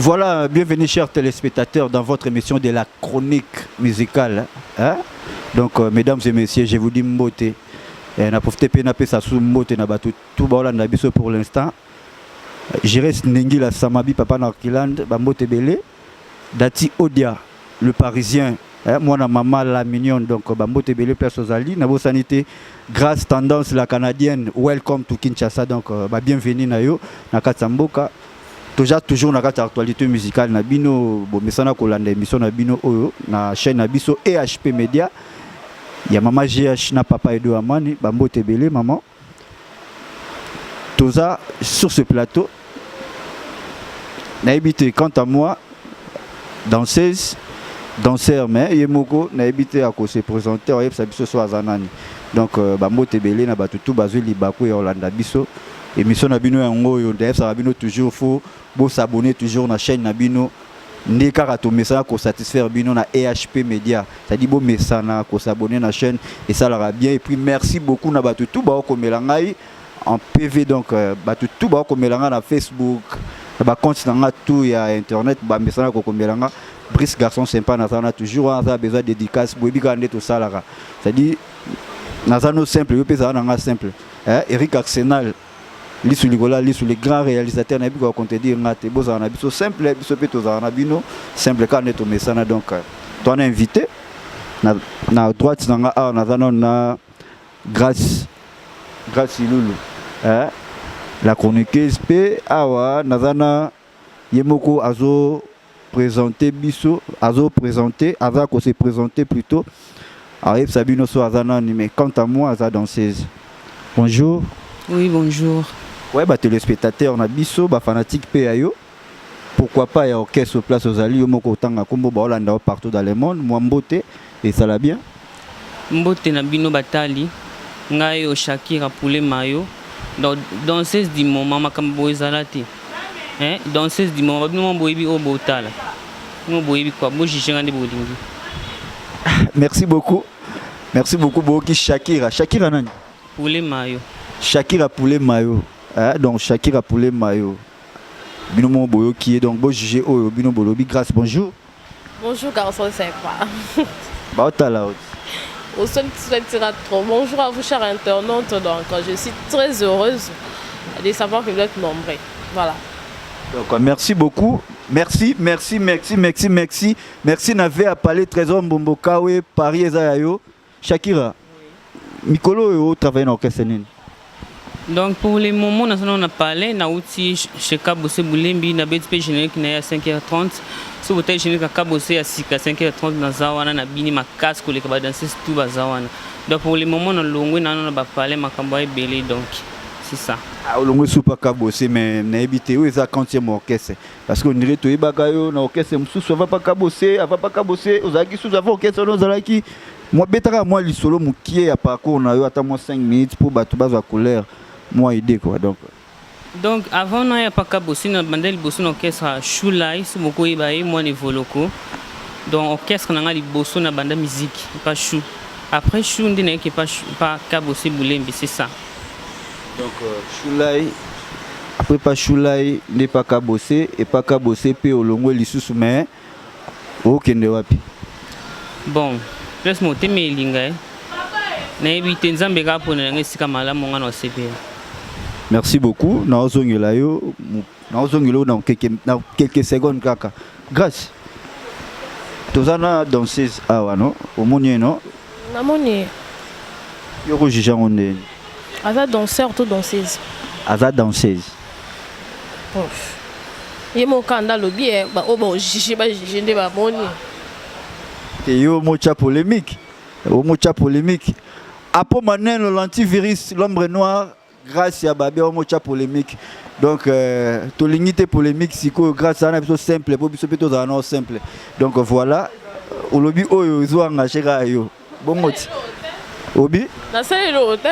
Voilà, bienvenue chers téléspectateurs dans votre émission de la chronique musicale. Hein? Donc, mesdames et messieurs, je vous dis mbote. Na profité pena pesa sous mbote na batu tout baola na biso pour l'instant. J'irai Nengi la Samabi papa Narkiland, bambote belé. Dati Odia, le Parisien. Moi na maman la mignonne, donc bambote belé place aux Ali. Nabo sanité, grâce tendance la canadienne. Welcome to Kinshasa, donc bienvenue na yo na Katsamboka. Toujours na actualité musicale na bino bo mesana ko landa émission na bino oyo na chaîne na biso EHP Media. Ya maman GH na papa Edo Amani bambote belé maman. Toza sur ce plateau. Na habité quant à moi danseuse danseur mais yemoko na habité à se présenter au sa biso so azanani. Donc bambote belé na batutu bazui libako ya Olanda biso. Émission na bino yango yo d'ailleurs ça bino toujours faut s'abonner toujours na chaîne na bino ndeka to message ko satisfaire bino na EHP Media ça dit bon message na ko s'abonner na chaîne et ça leur bien et puis merci beaucoup na batutu ba ko melangai en PV donc batutu ba ko melanga na Facebook ba compte na tout ya internet ba message ko melanga Brice garçon sympa na ça toujours on a besoin de dédicace bobi ka ndeto salara ça dit na ça no simple yo pesa na simple Eric Arsenal li sur les grands réalisateurs na biko ko te dire ngate boza na biso simple biso peto za na bino simple ka neto mesana donc toi on invité na droite na na grâce Lulu la chroniqueuse pe awa nazana yemoko azo présenter biso azo présenter aza ko se présenter plutôt arrive Sabino so azana mais quant à moi aza danseuse. Bonjour. Oui, bonjour. Ouais, téléspectateurs, on a biso, fanatique PAYO. Pourquoi pas, il y a orchestre place aux alliés, partout dans le monde, moi mbote, et ça l'a bien. Mbote na bino batali, ngayo Shakira Poule Mayo, danseuse du moment, makambo ezalati. Danseuse du moment, bino boibi o botala. Mo boibi quoi, bo jishengande bolingi. Merci beaucoup. Merci beaucoup, Boki Shakira. Shakira nani? Poule Mayo. Shakira Poule Mayo. Donc Shakira Poule Mayo. Binomo Boyo qui est donc beau jugé au Bino Bolobi. Grâce, bonjour. Bonjour garçon sympa. Baotala. Au son trop. Bonjour à vous chers internautes. Donc je suis très heureuse de savoir que vous êtes nombreux. Voilà. Donc merci beaucoup. Merci. Merci Navé à parler Trésor Mbombokawe Paris Ezayo. Shakira. Mikolo yo travaille dans orchestre. Donc pour les moments, on a parlé, on a aussi chez Kabose Boulembi, on a BTP générique à 5h30. Si vous avez générique à Kabose à 5h30, on a bini ma casque pour les danser tout bazawana. Donc pour les moments, on a longué, on a parlé, ma camboye belé, donc c'est ça. Ah, longué sous pas Kabose, mais on a habité où est-ce quand il y a orchestre? Parce qu'on dirait que Ibakayo, na orchestre, on va pas Kabose, aux agis sous avant orchestre, on a qui. Moi, betara moi le solo moukié à parcours, on a eu attends moi 5 minutes pour battre base à couleur. Moi idée quoi donc avant on a pas Kabossi na bandel bosso na orchestre Shulai c'est beaucoup ibaye moi niveau locaux donc orchestre na ngali bosso na banda musique pas chou après chou ndine qui pas Kabossi Boulembi c'est ça donc Shulai après pas Shulai n'est pas Kabossi et pas Kabossi pe olongo lisusu mais okende wapi bon plus moté mais linga na ebité nzambe ka pona ngesika malamu ngana wa CPA. Merci beaucoup. Dans quelques secondes, kaka. Grâce. Tozana danseuse awa no. Omoni no. Namoni. Yoko jijangonde. Aza danseur to danseuse. Aza danseuse. Yemo kanda lobi ba obo jiji ba jinde ba moni. Te yo mocha polémique. Mocha polémique. Après maintenant l'antivirus l'ombre noire grâce à Babé au mocha polémique donc to limité polémique siko grâce à un épisode simple pour biso plutôt un simple donc voilà au lobby oyo zo engagé yo bon moti obi na sale l'autre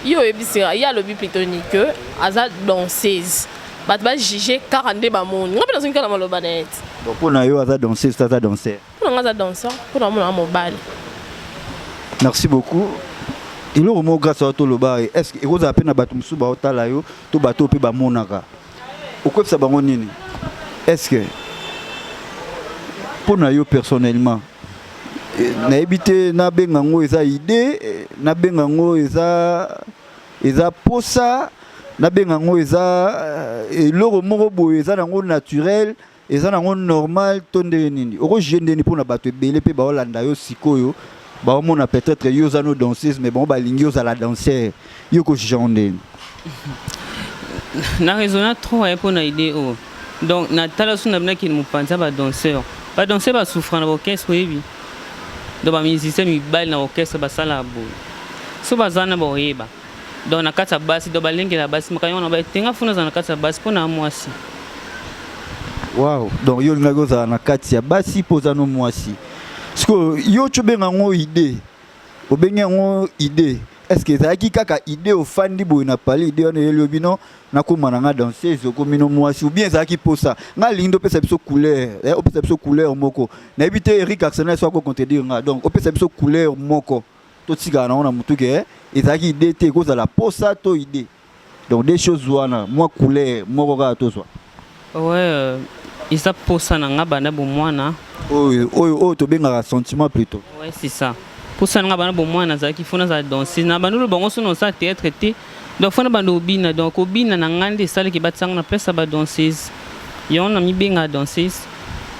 yo ebisira ya lobby plutôt ni que aza danseuse bat ba juger 42 ba monde ngapela zo nkala maloba net donc pour na yo aza danseuse aza danseur pour na aza danseur pour na mona mobile. Merci beaucoup. Il est vraiment grâce à toi le bar. Est-ce que vous avez appelé na batumsu ba otala yo to bato pe ba monaka. Okopsa bango nini? est-ce que pour yo personnellement na habité na bengango eza idée na bengango eza posa na bengango eza eloko moko boye eza nango naturel eza nango normal tonde nini oko jendeni pour na bato ebele pe ba olanda yo sikoyo ba omona peut-être yo za no danseuse mais bon ba lingi za la danseur yo ko jendeni na raisonna trop pour na idée oh donc na tala suna bna ki mu panza ba danseur ba souffrant na orchestre oui donc ba musicien mi bal na orchestre ba sala bo so bazana ba oyeba donc na kata basi do balingi la basi makayona ba tenga funa za na kata basi pona mwasi. Wow, donc yo ngago za na kati ya basi poza no mwasi. Parce yo chobenga ngo idée. Obenga ngo idée. Est-ce que ça qui kaka idée au fandi bo na pali idée on elio bino na ko mananga danseuse ko mino mwasi ou bien ça qui posa. Nga lindo pesa biso couleur, o pesa biso couleur moko. Na ebité Eric Arsenal soit ko contredire nga. Donc o pesa biso couleur moko. To tsiga na ona mutuke et ça qui idée te ko za la posa to idée. Donc des choses wana moi couleur moko ka to so. Ouais, ils ça posa na nga bana bo mwana. Oh to benga sentiment plutôt. Ouais, c'est ça. Pour ça nga bana bo mwana za ki fona za danser na bana lo bango sono sa théâtre te. Donc fona bana obina donc obina na ngande sale ki batsanga na place ba danseuse. Yo na mi benga danseuse.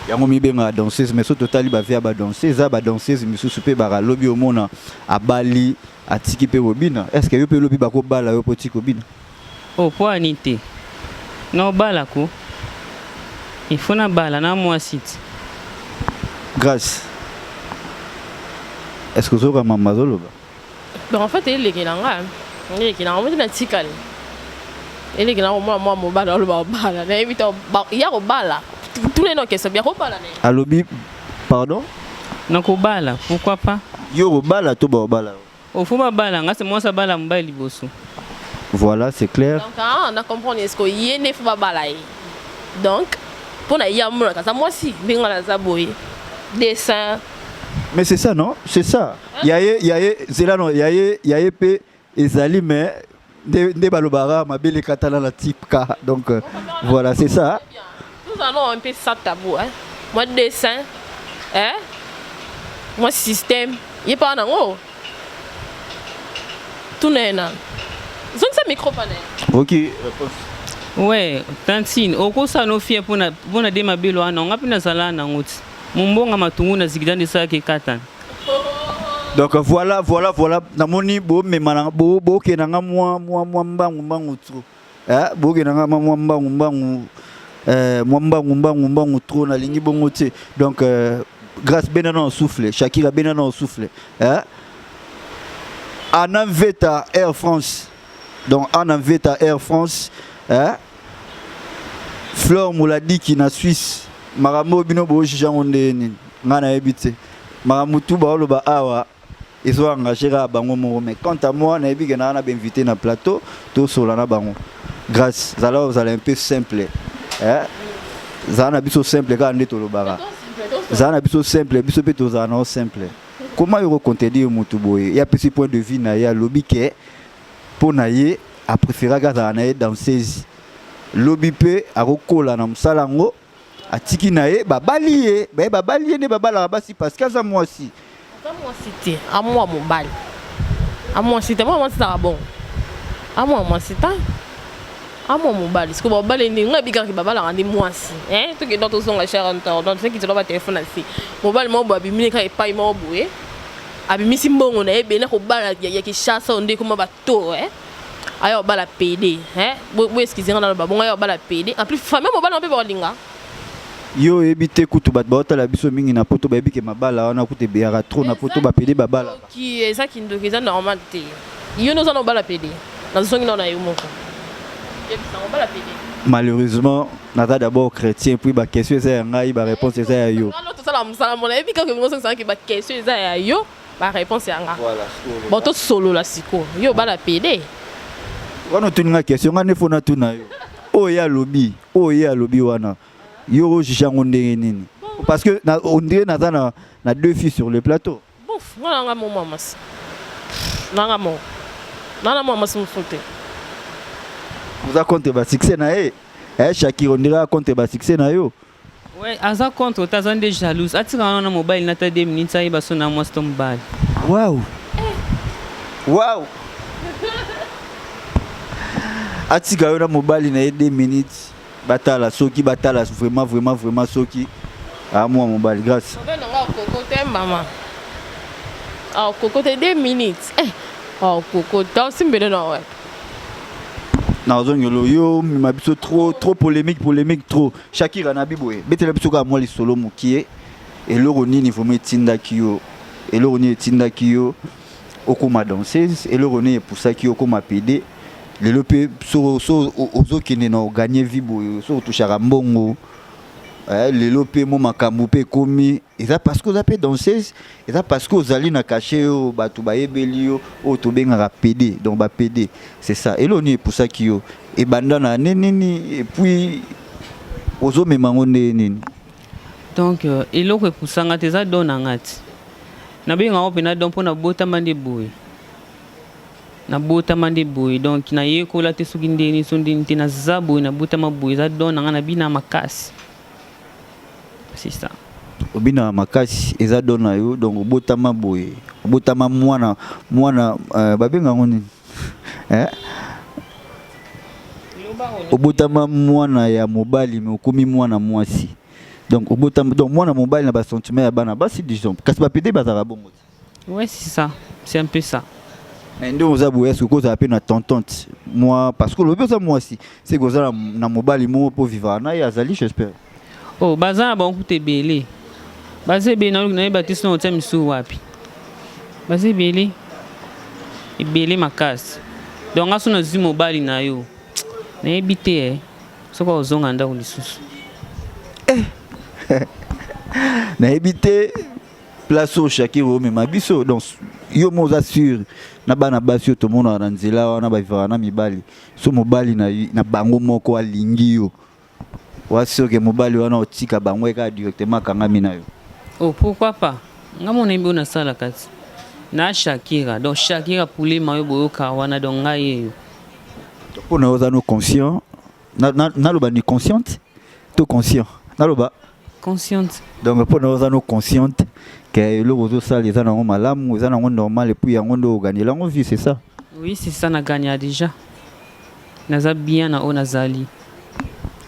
Yango mi benga danseuse mais so totali ba via ba danseuse za ba danseuse misusu pe ba lobi omona abali atiki pe obina. Est-ce que yo pe lobi ba ko bala yo poti ko bina? Oh po anité. No bala ko. Il faut na bala na moi site. Grâce. Est-ce que vous avez un mazolo? En fait, il est là. Il est là. Il est là. Il est là. Moi, bala, bala. Il y a bala. Tous les noms qui sont bien bala. Alobi, pardon? Non, bala. Pourquoi pas? Yo bala, tout bala. Oh, faut pas bala. C'est moi ça bala m'baili liboso. Voilà, c'est clair. Donc, on a compris est-ce que y ne faut pas bala. Donc, pour na yamura, ça moi si, bien la zaboy, dessin. Mais c'est ça, non? C'est ça. C'est là, non? Pe ezali mais de balobara ma belle katana la type K. Donc voilà, c'est ça. Nous allons un peu ça tabou hein. Moi dessin, hein? Moi système, il pas en haut. Tout n'est là. Zone ça micro panel. OK, réponse. Ouais, tantine, oko sa no fie pour na de mabelo ana ngapina sala na nguti. Mumbonga matungu na zigidani sa ke katan. Donc voilà. Namoni bo me malanga bo ke nanga moi mbangu tro. Bo ke nanga moi mbangu tro na lingi bongo te. Donc grâce benana en souffle, Shakira benana en souffle. En Veta Air France. Donc en Veta Air France. Fleur Mouladi qui na Suisse maramo bino bo jangonde ni ngana ebité maramutu ba lo ba awa ils ont engagé à bango mo mais quant à moi na ebi gena na invité na plateau to solana bango grâce alors vous allez un peu simple zana biso simple ka ndeto lo bara zana biso simple biso pe to zana simple comment yo contredire mutu boye ya petit point de vue na ya lobby ke pour na ye a préféré ga na danseuse lobby pe akokola na msalango atiki nae babalié ne babala basi parce que ça moi aussi cité à moi mon bal à moi cité moi ça bon à moi cité à moi mon bal parce que mon bal ni nga biga ki babala ngandi moi si tout que d'autres sont la cher en temps donc c'est qui te doit téléphone asi mon bal mo babi mini ka epai mo boye abi misi mbongo na ebe na ko bala ya ki chassa onde kuma bato ayo bala PD bo excusez na ba bon ayo bala PD en plus famille mo bala on peut bolinga yo ebité kutu bat baota la biso mingi na poto bayebi ke mabala wana kutu beara trop na poto ba PD babala qui est ça qui ndoki za normal te yo no za no bala PD na zongi na yo moko yebi ça on bala PD malheureusement nata d'abord chrétien puis ba question ça ngai ba réponse ça ya yo non tout ça la musala mon ebi ka ke ngo ça ki ba question ça ya yo ba réponse ya nga voilà bon to solo la siko yo bala PD wana tuninga question ngane fona tuna yo o ya lobby wana yo jango ndenge nini parce que on dirait na deux filles sur le plateau bof nga mo mamas nanga mo me foute vous a compté ba succès na Shakira on dirait contre ba succès na yo. Ouais, aza contre tazan de jalouse. Atika na mobile na ta 2 minutes ayi baso na moi stom bal. Waouh. Waouh. Atika yo na mobile na 2 minutes. Batala soki batala vraiment soki. Ah moi mobile grâce. Maman. Oh, cocotte 2 minutes. Oh, cocotte, aussi bien non ouais. Non, yo mabiso trop polémique trop. Shakira na biboé. Betela biso ka moi les solo mukie. Et loro nini faut metinda kiyo. Et loro ni tinda kiyo. Okoma danseuse et loro ni pour ça kiyo okoma PD. Les lope so ozo kine na gagner vibo so touchara mbongo. Les lope mo makambo pe komi et ça parce que vous avez danseuse et ça parce que vous allez na cacher au batu ba ebelio au to benga PD donc ba PD c'est ça et l'on est pour ça qui yo et bandana nini et puis ozo memango nini donc eloko pour ça ngate za dona ngati na benga ope na don pona bota mande boy na bota mande boy donc na yeko la te suki ndeni so ndeni na zabo na bota maboy za dona ngana bina makasi. C'est ça. Obina makasi eza dona yo donc obotama boye obotama mwana babenga ngoni obotama mwana ya mobali mais okomi mwana mwasi donc obotama donc mwana mobali na ba sentiment ya bana basi disons kasi ba pédé bazara bongo. Ouais, c'est ça, c'est un peu ça. Mais ndo oza boye ce cause appelle na tontante moi parce que le besoin moi aussi c'est que oza na mobali mo pour vivre na ya zali j'espère. Oh, baza ba nkute belé. Baze be na na batisi no temi su wapi. Baze belé. E belé makasi. Donc aso na zi mobile na yo. Na ebité soko ozonga nda ulisusu. Na ebité place au Shakira mais mabiso donc yo mo assure na bana basio to mona na nzela wana ba vivra na mibali. So mobile na bango moko alingi yo. Wasi que mobile wana otika bango eka directement kangami na yo. Oh, pourquoi pas? Ngamo na mbi na sala kati. Na Shakira, donc Shakira pour les mayo boyo kawana donc ngaye. Pour na oza no conscient, na loba ni consciente, to conscient. Na loba consciente. Donc pour na oza no consciente que le rozo sala eza na malamu, eza na normal et puis yango ndo gagner la vie, c'est ça. Oui, c'est ça na gagner déjà. Naza bien na onazali.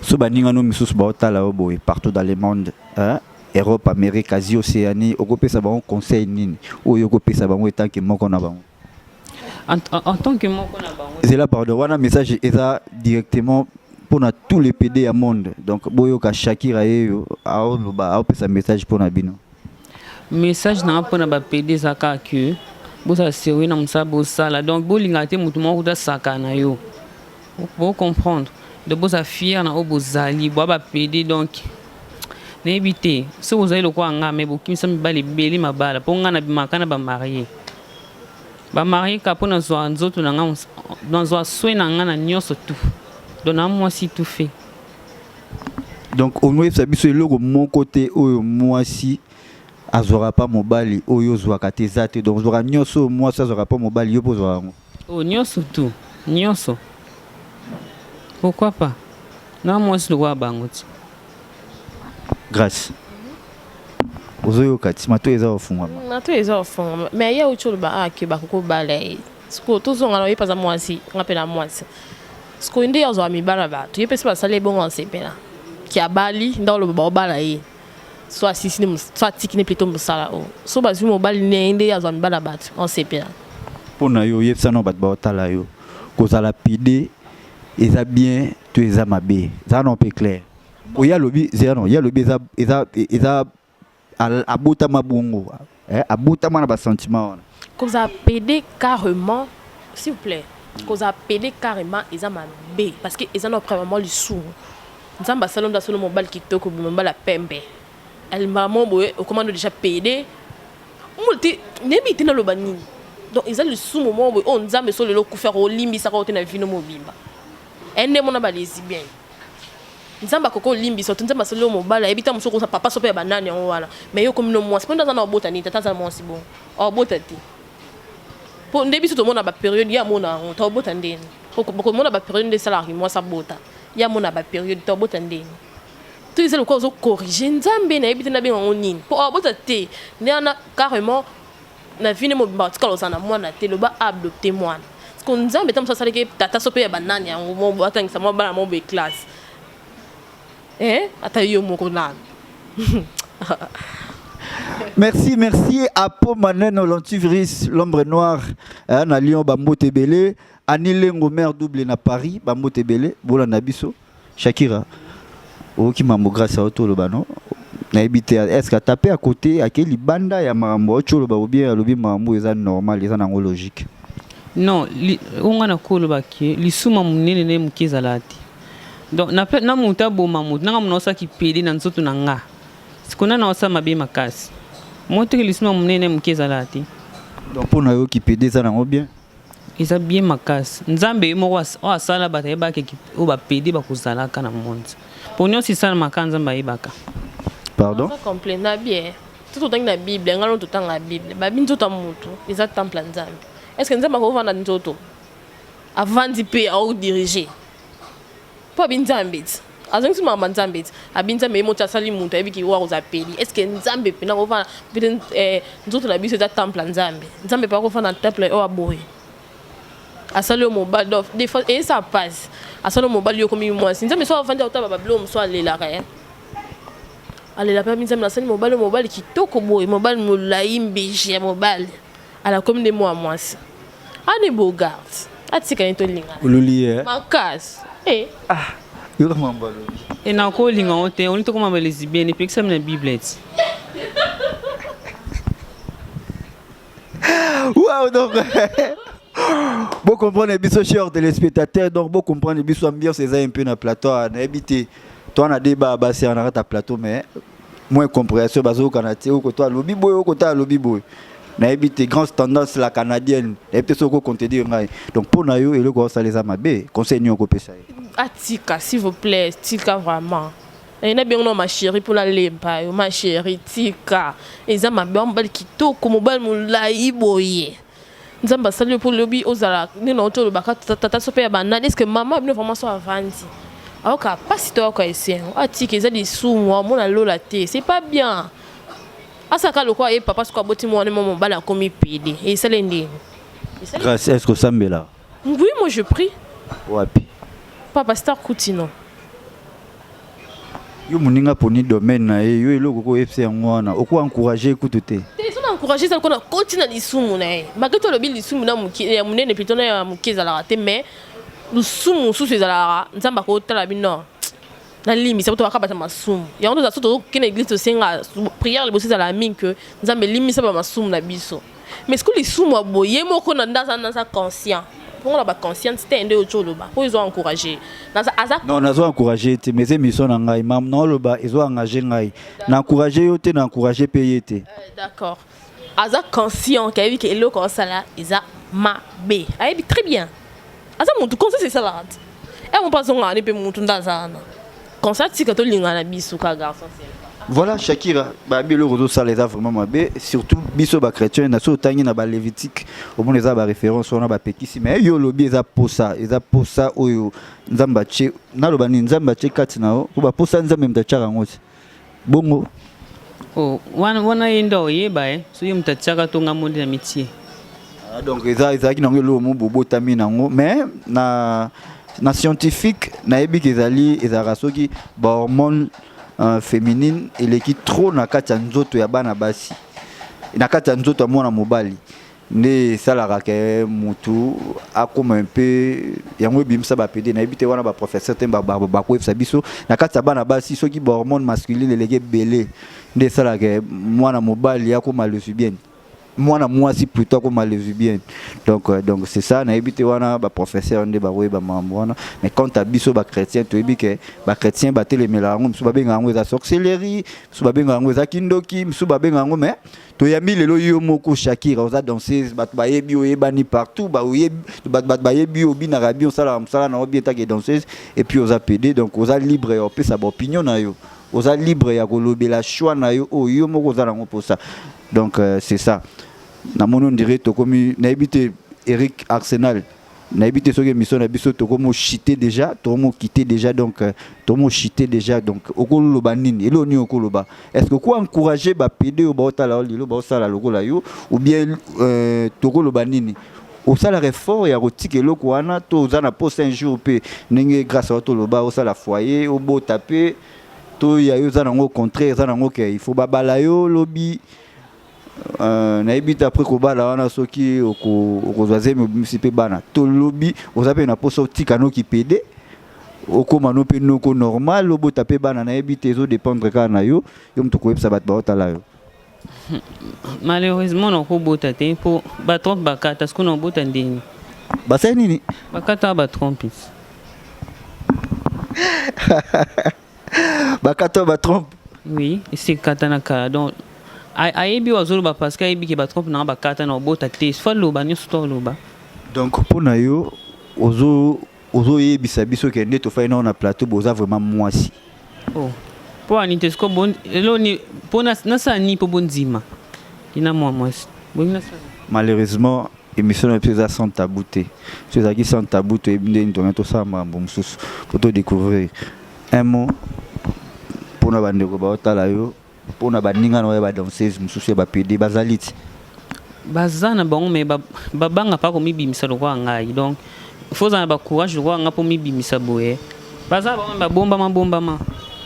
So baninga no misusu ba otala oboye partout dans le monde, hein? Europe, Amérique, Asie, Océanie, okopesa bango conseil nini? Oyo okopesa bango tant que moko na bango. En tant que moko na bango. C'est là pardon, wana message eza directement pour tous les PD à monde. Donc boyo ka Shakira yo a opesa message pour na bino. Message na pour na ba PD zaka que bosa sewi na musabo sala. Donc bolinga te mutu moko da saka na yo. Pour comprendre. De bosa fier na obozali bo ba PD donc n'évitez si vous avez le quoi nga mais beaucoup ça me bali beli mabala pour nga na bimakana ba marié kapona zo nzoto na nga dans zo soin na nga na nyoso tout dona moi si tout fait donc on nous ça biso eloko mon côté oyo moi si azora pas mobali oyo zo akatezate donc zo nyoso moi ça azora pas mobali yo pozo ngo oh nyoso tout nyoso pourquoi pas non moi si le quoi bangote grâce ozoyo kati mato eza ofungwa mato eza ofungwa mais ya ucho ba akiba ko balai sko to zonga na yepa za mwasi ngapela mwasi sko inde ya zo amibala ba to yepesa ba sale bon ensepela ki abali ndalo ba balai so asisi ni so tikine plutôt musala o so ba zimo bali ne inde ya zo amibala ba ensepela pona yo yepsa no bat ba otala yo kozala pide eza bien to eza mabe ça non peut clair. Il y a lobby, il y a lobby, abouta ma bongo, abouta ma na sentiment. Cause a pédé carrément, s'il vous plaît. Cause a pédé carrément, ils ont ma B parce que ils ont vraiment le sou. Nous avons salon dans le mobile qui toque au mobile la pembe. Elle m'a montré au commande déjà pédé. Multi, n'ébite dans le bani. Donc ils ont le sou moment où on nous a mis sur le lot pour faire au limbi ça quand on a vu nos mobiles. Elle n'est mon abalisi bien. Nzamba koko limbi so tunza solo mobala ebita musoko sa papa sope banane on wana mais yo comme no moi c'est pas dans na obota ni tata moi si bon obota ti pour ndebi so to mona ba période ya mona on ta obota ndeni ko mona ba période de salarié moi sa bota ya mona ba période to bota ndeni tout c'est le cause corriger nzambe na ebite na bien on nini pour bota te na carrément na vini mo ba tikalo sana mwana te lo ba adopter mwana parce que nzambe tam ça salike tata sope ya banani ya mo batangisa mo bana mo be classe ata yo moko nana. Merci, merci à Pau Maneno, l'antivirus, l'ombre noire, na Lyon, Bambo Tebele, Anilengo, maire double na Paris, Bambo Tebele, Bola Nabiso, Shakira, qui m'a grâce à Auto Lobano, na habité, est-ce qu'à taper à côté, à quel banda ya Marambo, Choloba ou bien Lobi Marambo, ils sont normal, ils sont logique. Non, on a Koloba qui, les sous mamouné, les mukizalati. Donc, na muta bo mamut, na mnosa qui pede na nzoto na nga. Sikuna na osa mabe makasi. Moto ki lisuma munene mukizalati. Donc pour nous qui pede ça na bien. Isa bien makasi. Nzambe mo wa sala batayeba ke o ba pede ba kuzalaka na monde. Pour nous si sala makanza mba ibaka. Pardon? Ça complète na bien. Tout autant que la Bible, ngalo tout temps la Bible. Ba bin tout amutu, les temple nzambe. Est-ce que nzambe ko vanda nzoto? Avant d'y payer ou diriger. Pas bin nzambe. Azongi mama nzambe. Abinza me mota sali muntu ebiki wa uzapeli. Est-ce que nzambe pena ko vanda nzoto la biso za temple nzambe. Nzambe pa ko vanda temple o aboy. Asalo mobile dof des fois et ça passe. Asalo mobile yo komi moi. Nzambe so vanda otaba bablo so alela ka. Alela pa nzambe na sali mobile kitoko boy, mobile mulaimbi mobile. À la commune de moi moi. Ani Bogart. Atika nto linga. Oluli Makas. Yo kama mbalo. Et na ko linga ote, on to koma ba lesbienne et puis ça na Bible. Wow, donc bon comprendre biso chers téléspectateurs, donc bon comprendre biso ambiance c'est un peu na plateau na habité. Toi na débat basé en arrêt à plateau mais moins compréhension bazo kanati ou ko toi lobi boy ou ko ta lobi boy. Na habité grande tendance la canadienne. Et peut-être ce qu'on compte dire donc pour na yo et le ko ça les amabe conseil nyo ko pesa. Atika s'il vous plaît, tika vraiment. Et na bien non ma chérie pour la lempa, ma chérie tika. Et ça m'a bien bal kitoko mobile mulai boye. Nzamba salut pour lobby ozala ni na auto baka tata sope ya banane est-ce que maman bien vraiment so avanti. Alors ka pas si toi quoi essayer. Atika ça des sous moi mon la lola té, c'est pas bien. Asaka le quoi et papa quoi boti moi mon bala comme PD et ça l'endé. Grâce est-ce que ça me là? Oui, moi je prie. Wapi. Papa Star Koutino. Yo muninga poni domaine na yo eloko ko FC ngwana oko encourager écouter. Ils sont encouragés ça qu'on a continué l'isumu na. Malgré le bil l'isumu na muki ya munene plutôt na muki za la te mais l'isumu sous ces ala nzamba ko tala bino. Na limi ça to bakaba masumu. Ya ndo za soto kene église to senga prière le bossi za la mine que nzambe limi ça ba masumu na biso. Mais ce que l'isumu aboye moko na ndaza conscient. Pour la conscience c'était un de autre loba pour ils ont encouragé non ils ont encouragé mais ces missions na ngai mam non loba ils ont engagé ngai na encouragé yo te na encouragé payer te d'accord aza conscient qu'il y a que eloko ça là ils a mabe ayi très bien aza muntu conseil c'est ça là et on passe on a pe muntu ndazana conseil tika to linga na bisu ka garçon. Voilà Shakira babi le réseau ça les a vraiment mabé surtout biso ba chrétien na so tangi na ba lévitique au moins les a ba référence on a ba pekisi mais yo lobi eza posa oyo nzamba che na loba ni nzamba che kati nao ko ba posa nzamba mtachaka ngoti bongo Oh wana yendo yeba so yo mtachaka to ngamondi na métier. Donc eza ki nango lo mo bobo tamina ngo mais na scientifique na ebi kezali ezara soki ba hormone féminine eleki trop na kati ya nzoto ya bana basi na kati ya nzoto ya mwana mobali nde esalaka ke mutu akoma un peu yango ebimisa bapede na yebi te wana baprofesseur te bakoyebisa biso na kati ya bana basi soki bahormone masculine eleki ebele nde esalaka mwana mobali akoma lesbienne mwana mwasi plutôt akoma lesbienne donc c'est ça na yebi te wana baprofesseur nde bakoyeba mambo wana mais quand à biso bachrétien toyebi ke bachrétien batelemela yango misu babenga yango eza sorcellerie misu babenga yango eza kindoki misu babenga yango mais toyambi lelo yo moko Shakira oza danseuse bato bayebi oyebani partout bato bayebi obinaka bi osala mosala na obi etake danseuse et puis oza pede donc oza libre ya opesa baopinion na yo oza libre ya kolobela choix na yo oyo yo moko oza nango mposa donc c'est ça na mono on dirait to komi na ebité Eric Arsenal na habité sur émission na biso to comme chité déjà to mo quitté déjà donc to mo chité déjà donc okolo loba nini elo ni okolo ba est-ce que quoi encourager ba PD au ba otala lilo ba osala lokola yo ou bien to okolo ba nini au sala effort ya rotike eloko wana to za na poste un jour pe ndenge grâce à to loba osala foyer au bo taper to ya yo za nango contraire za nango ke il faut babala yo lobi na ebita après ko bala wana soki okozwaze municipé bana to lobi ozape na poste tika no ki PD okoma no pe no ko normal lobo taper bana na ebita ezo dépendre ka na yo yo mtu ko yebisa bat ba otala yo. Malheureusement on ko bota te pour ba trompe bakata ce qu'on a bota ndeni Ba sai nini bakata ba trompe bakata ba trompe. oui c'est katana kala donc ayebi wazoloba parce que ayebi ke ba trompe na bakata na bota te soit loba ni soit loba donc pona yo ozo yebisa biso ke ndeto fa na plateau boza vraiment mwasi oh pour anite sko bon elo ni pona nasa ni po bonzima ina mwasi bonina sa malheureusement émission na pesa sans tabou te c'est qui sans tabou to ebinde ndo to sa mambo msusu pour te découvrir un mot pona bandeko ba otala yo pona baninga na ba danseuse msusu ba PD bazaliti bazana bango me babanga pa ko mibimisa lokwa ngai donc faut ça ba courage lokwa nga po mibimisa boye baza ba bomba ma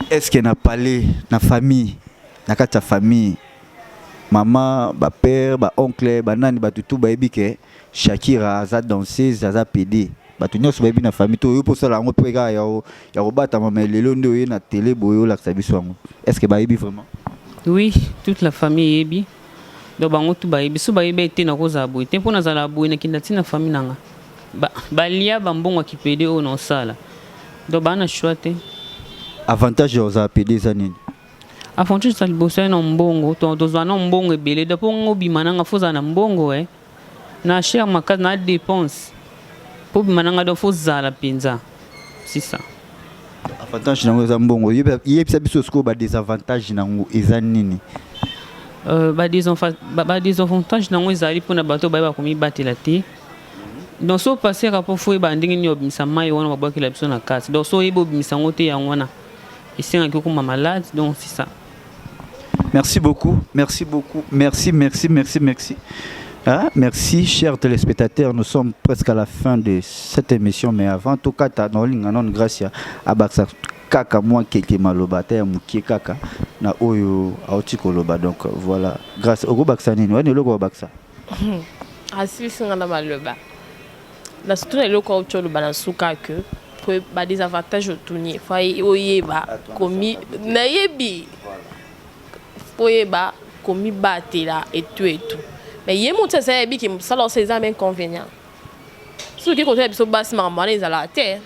est-ce que na parlé na famille na kata famille maman ba père ba oncle ba nani ba tutu ba ebike Shakira za danseuse za PD ba tunyo so ba ebi na famille to yo posa la ngo peka ya ko bata mama lelo ndo ye na télé boyo la sabiso ngo est-ce que ba ebi vraiment oui toute la famille ebi do bango tu ba ebi so ba ebi te na koza boy te pona za la boy na kinda tina famille nanga ba lia ba mbongo ki PD o non sala do bana choite avantage aux PD za nini avantage sa liboso na mbongo to dozwa na mbongo ebele do pongo bimananga foza na mbongo na cher makaz na dépense po bimananga do foza la penza c'est ça avantage nango za mbongo yebisa biso sko ba désavantage nango eza nini ba désavantage nango ezali pona bato ba komi batela te donc so passer rapport fo ba ndingi ni obimisa mai wana babakela biso na kati donc so yebo obimisa ngote ya wana isenga ki kuma malade donc c'est ça. Merci beaucoup, merci beaucoup, merci. Ah, merci chers téléspectateurs, nous sommes presque à la fin de cette émission, mais avant tout cas, grâce à Baksa Kaka, moi qui maloba, mukie Kaka, na oyo aotiko loba, donc voilà, grâce au Baksa Nini, ouais, le Baksa. Ah, si, c'est un maloba. La structure est le quoi au loba, na souka que, pour des avantages au tournier, faut oyeba, commis, nayebi. Oyeba komi batela et tout mais yemo tsasa ebi ki sala ses inconvénients ce qui côté biso basse maman les ala terre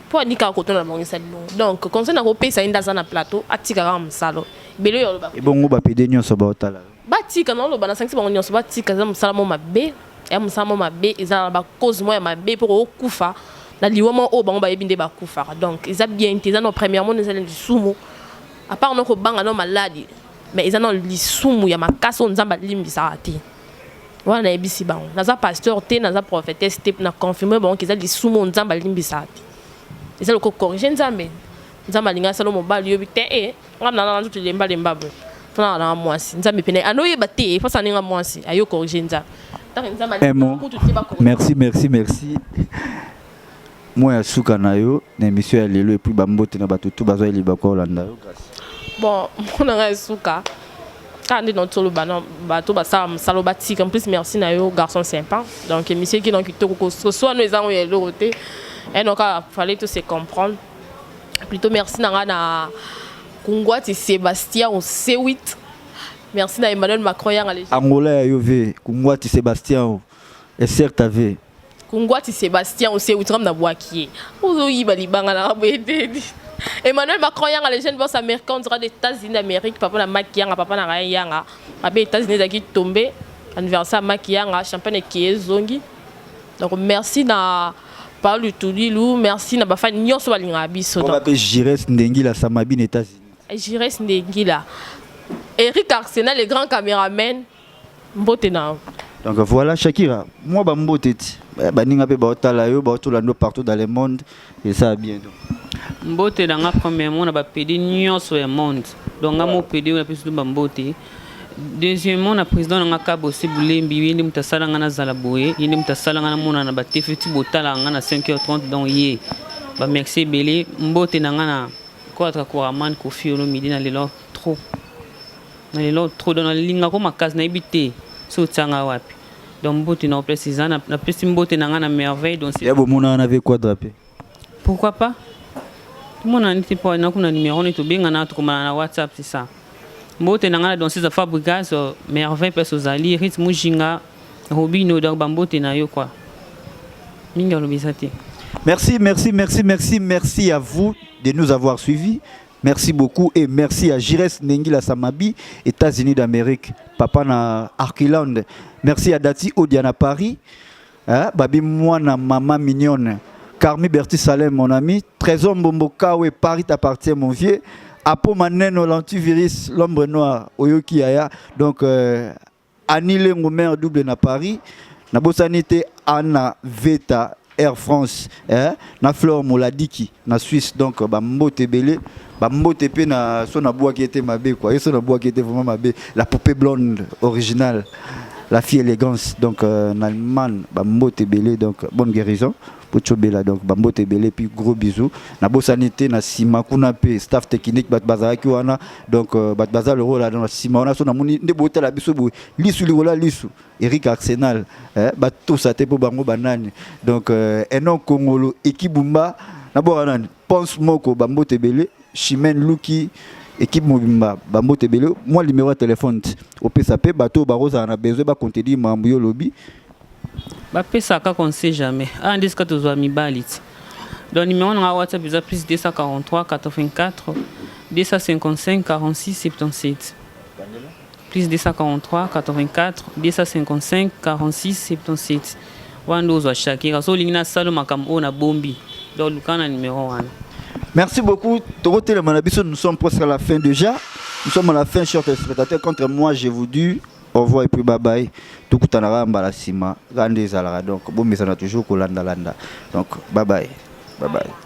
pour ni ka côté na bangi salino donc comme ça na ko pesa inda za na plateau atika ka msalo belo yo ba e bongo ba pede nyonso ba otala batika na lo bana 5 bango nyonso batika za msala mo mabe ya msala mo mabe ezala ba cause mo ya mabe pour okufa na liwama o bango ba ebinde ba kufa donc ils a bien été dans premièrement nous allons du sumo à part nos banga no maladi mais ils ont lisumu ya makaso nzamba limbisa ati wana ebisi bango naza pasteur te naza prophétesse te na confirmer bango qu'ils ont lisumu nzamba limbisa ati ils ont corriger nzambe nzamba linga salo mobali yo bite ngana na nzutu lemba mbabo fana na mwasi nzambe pene anoye bate fa saninga mwasi ayo corriger nzamba merci moi ya suka na yo na émission ya lelo et puis bambote na batutu bazo liba ko landa yo grâce bon mon nga suka quand dans tout le banon bateau basa salo batik en plus merci na yo garçon sympa donc monsieur qui donc to soit nous avons eu l'autre et donc fallait tout se comprendre plutôt merci na Kungwati Sébastien au C8 merci na Emmanuel Macron ya ngale Angola yo ve Kungwati Sébastien et certes ave Kungwati Sébastien au C8 comme na boakier ozo yiba libanga na boede Emmanuel Macron yanga les jeunes boss américains on des États-Unis d'Amérique papa na makiyanga papa na yanga abe États-Unis daki tombé anniversaire makiyanga champagne qui zongi donc merci na Paul Tulilu merci na bafa nyonso balinga biso donc on Jires Ndengila Samabine États-Unis Jires Ndengila Eric Arsenal le grand caméraman mbotena donc voilà Shakira moi ba mboteti baninga pe baotala yo baotolando partout dans le monde et ça bien donc mbote danga premièrement na ba pedi nyonso ya monde donc nga mo pedi na pisu ba mbote deuxièmement na président nga Kabosi Bulembi yende mutasala nga na zalaboye yende mutasala nga na mona na ba tefiti botala nga na 5h30 donc ye ba merci belé mbote na nga na quoi couramment ko fiolo midi na lelo trop na lelo trop dans linga ko makasi na ibité so tsanga wapi donc mbote na préciser na pesi mbote na nga na merveille donc ya bo mona na avec quoi draper pourquoi pas mon n'était pas na kuna numéro ni to benga na to komana na WhatsApp c'est ça mbote na nga na danseuse fabrikas merveille peso zali rythme jinga robino donc bambote na yo quoi minga lobisati. Merci à vous de nous avoir suivis. Merci beaucoup et merci à Jires Nengila Samabi, États-Unis d'Amérique, papa na Arkiland. Merci à Dati Odiana Paris, Babi Mouana, maman mignonne, Carmi Berti Salem, mon ami, Trésor Mbombo Kawe, Paris t'appartient, mon vieux, Apo Maneno, l'antivirus, l'ombre noire, Oyoki Aya, donc Annie Lengomer, double na Paris, Nabosanité Anna Veta, Air France, na Flore Moladiki, na Suisse, donc Bambote Belé, Bambote Pe na son aboua qui était ma bé, quoi, et son aboua qui était vraiment ma bé, la poupée blonde originale, la fille élégance, donc en Allemagne, Bambote Belé, donc bonne guérison. Pochobela, donc Bambote Belé, puis gros bisous. Na Bosanité, na Sima, Kunape, staff technique, Bat Bazara Kiwana, donc Bat Bazar le rôle là dans la Sima, on a son amour, de beauté la bisou, Lissou, Lirola, Lissou, Eric Arsenal, Bat tout ça, t'es pour Bango Banane, donc Enon Kongolo, Ekibumba, Naboranan, Ponce Moko, Bambote Belé, Chimène Luki, équipe Mobimba, Bambote Belé, moi le numéro de téléphone, au PSAP, Bateau Barosa, on a besoin de contenu, Mambuyo Lobby. Bapesa ka qu'on sait jamais. Ah ndiska tozwa mibalit. Donc numéro na WhatsApp est plus 243 84 255 46 77. Plus 243 84 255 46 77. Wando zo shakira so lingina salo makambo na bombi. Donc lukana numéro 1. Merci beaucoup. Toroté le Manabiso, nous sommes presque à la fin déjà. Nous sommes à la fin, chers téléspectateurs. Contre moi, je vous dis au revoir et puis bye bye. Tout le temps, Mbalasima, Gandé Zalara. Donc, bon, mais ça n'a toujours que landa. Donc, bye bye. Bye bye.